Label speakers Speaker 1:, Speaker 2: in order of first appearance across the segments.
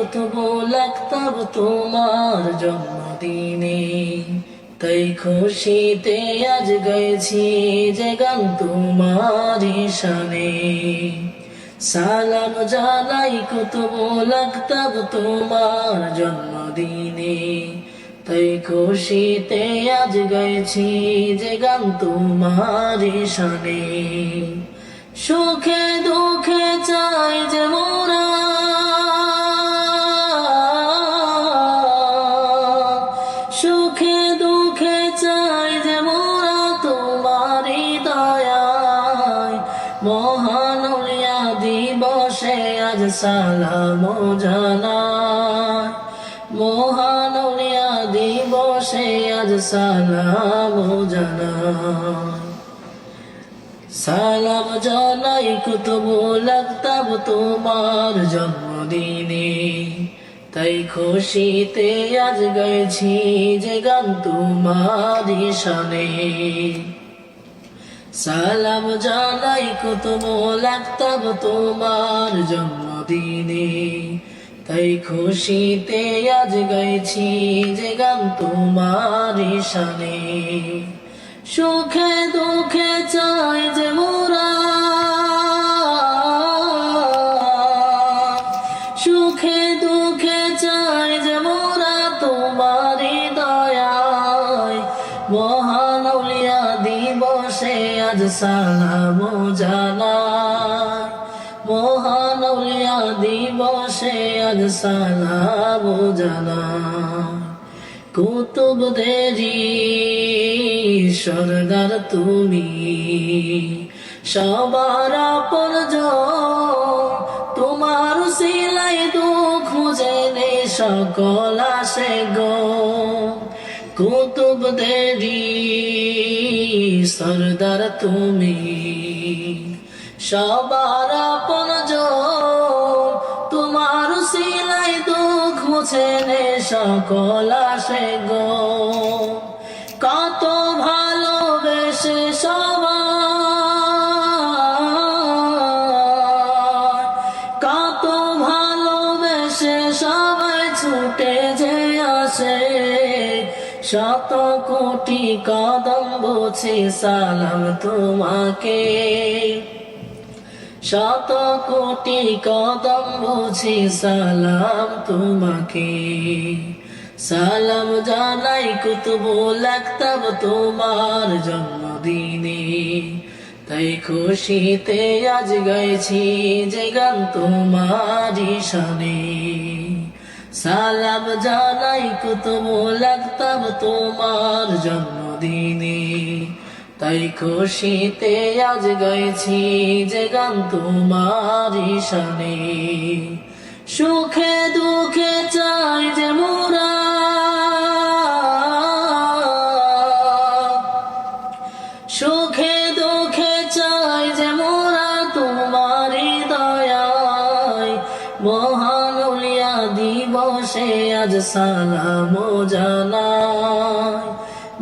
Speaker 1: কুতুব লাগতাব তোমার জন্মদিনে, তাই খুশিতে আজ গাইছি যে গান তোমারি শানে। সালাম জানাই কুতুব লাগতাব তোমার জন্মদিনে, তাই খুশিতে আজ গাইছি যে গান তোমারি শানে। সুখে দুঃখে চাই যে মোরা, সুখে দুঃখে চাই যে মোরা তোমারি দয়ায়। মহান উলিয়া দিবসে আজ সালাম জানাই, মহান উলিয়া দিবসে আজ সালাম জানাই। সালাম জানাই কুতুব লাগতাব তোমার জন্মদিনে, তাই খুশিতে আজ গাইছি যে গান তোমারি শানে। সালাম জানাই কুতুব লাগতাব তোমার জন্মদিনে, তাই খুশিতে আজ গাইছি যে গান তোমারি শানে। সুখে দুঃখে চাই যে মোরা, সুখে দুঃখে চাই যে মোরা তোমারি দয়ায়। মহান উলিয়া দিবসে আজ সালাম জানাই, মহান উলিয়া দিবসে আজ সালাম জানাই। কুতুবদেরি সরদার তুমি, সবার আপনজন, তোমার উসিলায় দুঃখ জেনে সকল আসে গো। কুতুবদেরি সরদার তুমি, সবার আপনজন, তোমার উসিলায় দুঃখ মুছেনে সকল আসে গো। কত ভালোবেসে সবাই, কত ভালোবেসে সবাই ছুটে যে আসে। শত কোটি কদম বলছি সালাম তোমাকে, শত কোটি কদম বুঝি সালাম তোমাকে। সালাম জানাই কুতুব লাগতাব তোমার জন্মদিনে, তাই খুশিতে আজ গাইছি যে গান তোমারি শানে। সালাম জানাই কুতুব লাগতাব তোমার জন্মদিনে, তাই খুশিতে আজ গাইছি যে গান তোমারি শানে। সুখে দুঃখে চাই যে মোরা, সুখে দুঃখে চাই যে মোরা তোমারি দয়ায়। মহান উলিয়া দিবসে আজ সালাম জানাই,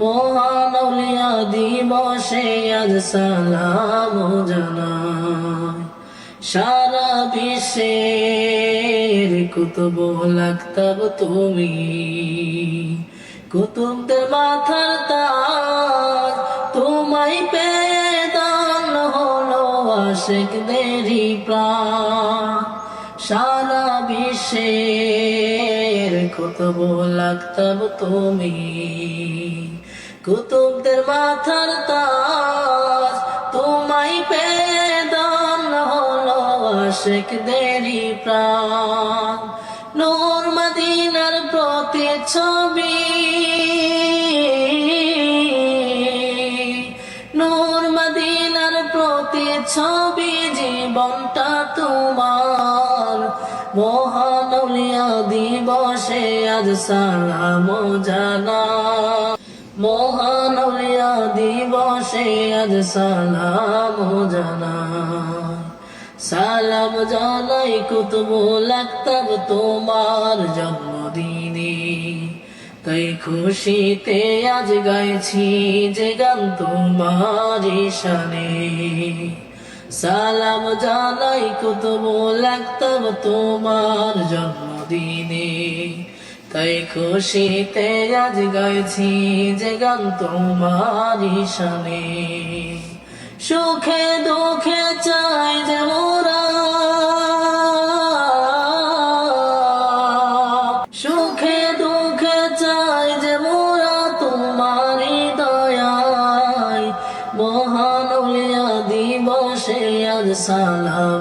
Speaker 1: মহান উলিয়া দিবসে আজ সালাম জানাই। সারা বিশ্বের কুতুব লাগতাব তুমি, কুতুবদের মাথার তাজ, তোমায় পেয়ে দান হলো আশিকদেরই প্রাণ। সারা বিশ্বের কুতুব লাগতাব তুমি, কুতুবদের মাথার তাজ, তোমায় পেয়ে দান হলো আশিকদেরই প্রাণ। নূর মদিনার প্রতিচ্ছবি, নূর মদিনার প্রতিচ্ছবি, জীবনটা তোমার। মহান উলিয়া দিবসে আজ সালাম জানাই, মহান উলিয়া দিবসে আজ সালাম জানাই। সালাম জানাই কুতুব লাগতাব তোমার জন্মদিনে, তাই খুশিতে আজ গাইছি যে গান তোমারি শানে। সালাম জানাই কুতুব লাগতাব তোমার জন্ম দিনে। তাই খুশিতে আজ গাইছি যে গান তোমারই শানে। সুখে দুঃখে চাই যে মোরা, সুখে দুঃখে চাই যে মোরা তোমারই দয়ায়। মহান উলিয়া দিবসে আজ সালাম